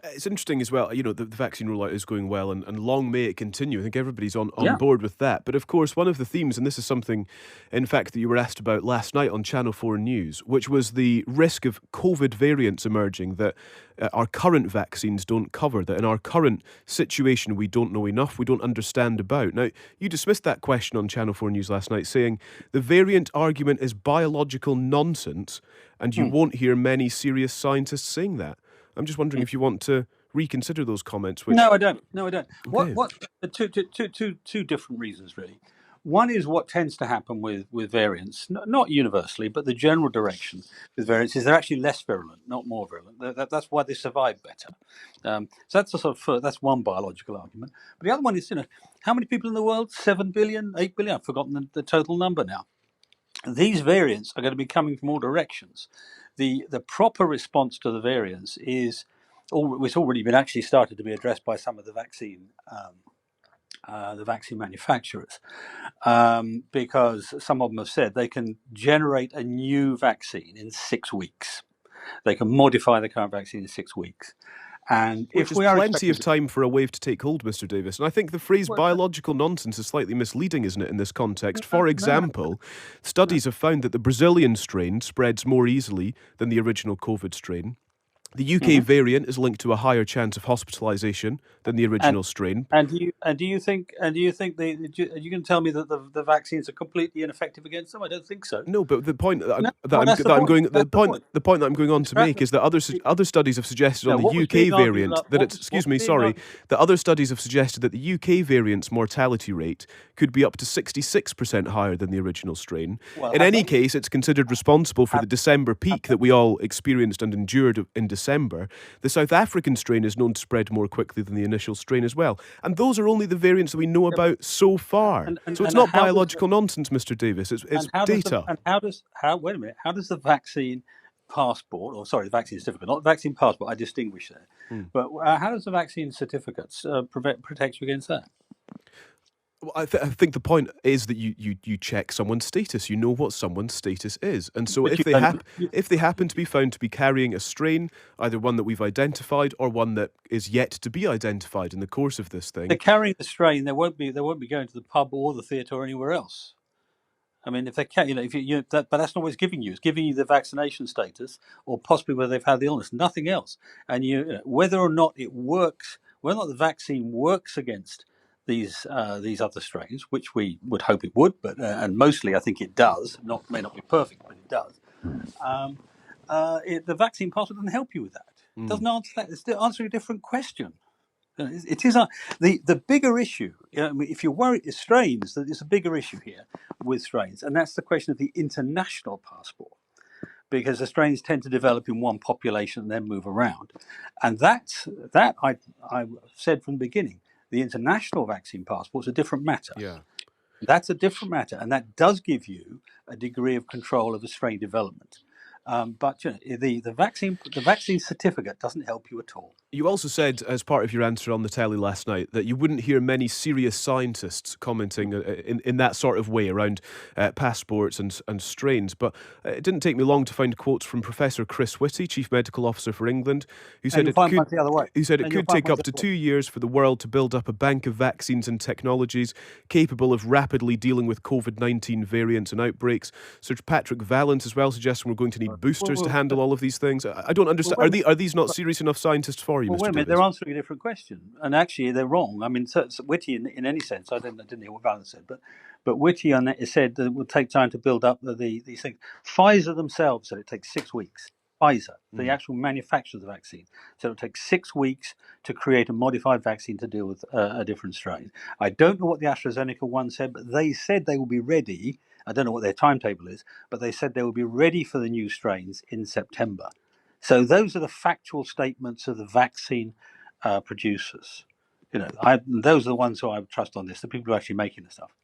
It's interesting as well. The vaccine rollout is going well, and long may it continue. I think everybody's on Yeah. board with that. But of course, one of the themes, and this is something, in fact, that you were asked about last night on Channel 4 News, which was the risk of COVID variants emerging that our current vaccines don't cover, that in our current situation we don't know enough, we don't understand about. Now, you dismissed that question on Channel 4 News last night, saying the variant argument is biological nonsense, and you Mm, won't hear many serious scientists saying that. I'm just wondering mm. if you want to reconsider those comments, No, which, I don't. No, I don't. okay, What two different reasons really. One is what tends to happen with variants, not universally, but the general direction with variants is they're actually less virulent, not more virulent. That's why they survive better. So that's a sort of that's one biological argument. But the other one is, how many people in the world? 7 billion, 8 billion. I've forgotten the total number now. These variants are going to be coming from all directions. The proper response to the variants is, it's already been actually started to be addressed by some of the vaccine manufacturers, because some of them have said they can generate a new vaccine in 6 weeks. They can modify the current vaccine in 6 weeks. And which if is we are plenty of expected time for a wave to take hold, Mr. Davis. And I think the phrase well, biological nonsense is slightly misleading, isn't it, in this context? no, For no, example, no. studies have found that the Brazilian strain spreads more easily than the original COVID strain. The UK Mhm. variant is linked to a higher chance of hospitalisation than the And original strain. do you think are you going to tell me that the vaccines are completely ineffective against them? I don't think so. No, but the point that No, well, that's the I'm point. going That's the point. the point that I'm going on to make Extract is that other studies have suggested on No, the what was UK being argued variant last? that it's What excuse was me, being sorry, argued? that other studies have suggested that the UK variant's mortality rate could be up to 66% higher than the original strain. Well, In have any they? case, it's considered responsible for Have, the December have peak they? that we all experienced and endured in December. The South African strain is known to spread more quickly than the initial strain as well. And those are only the variants that we know Yeah, but, about so far. So it's and not how does biological nonsense, Mr. Davis. It's and how does the data. and how does how wait a minute, how does the vaccine passport, or sorry, the vaccine certificate, not the vaccine passport, I distinguish there, Hmm. but how does the vaccine certificates protect you against that? Well, I think the point is that you check someone's status. You know what someone's status is, and so But if you they don't. if they happen to be found to be carrying a strain, either one that we've identified or one that is yet to be identified in the course of this They're thing, carrying the strain. They won't be going to the pub or the theatre or anywhere else. I mean, if they can, if but that's not what it's giving you. It's giving you the vaccination status, or possibly whether they've had the illness, nothing else. And whether or not it works, whether or not the vaccine works against these other strains, which we would hope it would, but and mostly I think it does. May not be perfect, but it does. Um, the vaccine passport doesn't help you with that. It mm, doesn't answer that. It's still answering a different question. It is the bigger issue. I mean, if you're worried, strains, there's a bigger issue here with strains, and that's the question of the international passport, because the strains tend to develop in one population and then move around, and I said from the beginning, the international vaccine passport is a different matter. yeah. That's a different matter, and that does give you a degree of control of the strain development. But the vaccine certificate doesn't help you at all. You also said, as part of your answer on the telly last night, that you wouldn't hear many serious scientists commenting in that sort of way around passports and strains. But it didn't take me long to find quotes from Professor Chris Whitty, Chief Medical Officer for England, who And said you'll it find could. one the other way. Who said it And you'll could find take one up the to other way. 2 years for the world to build up a bank of vaccines and technologies capable of rapidly dealing with COVID-19 variants and outbreaks. Sir Patrick Vallance as well suggesting we're going to need Well, boosters to well, handle all of these things. I don't well, understand. wait a minute. Are these not serious enough scientists for you, Well, wait Mr. a minute. They're Davis? answering a different question, and actually, they're wrong. I mean, so Whitty, in any sense, I didn't hear what Valence said, but Whitty on that said that it would take time to build up these things. Pfizer themselves said it takes 6 weeks. Pfizer, the Mm. actual manufacturer of the vaccine, said it would take 6 weeks to create a modified vaccine to deal with a different strain. I don't know what the AstraZeneca one said, but they said they will be ready. I don't know what their timetable is, but they said they will be ready for the new strains in September. So those are the factual statements of the vaccine producers. Those are the ones who I would trust on this, the people who are actually making the stuff.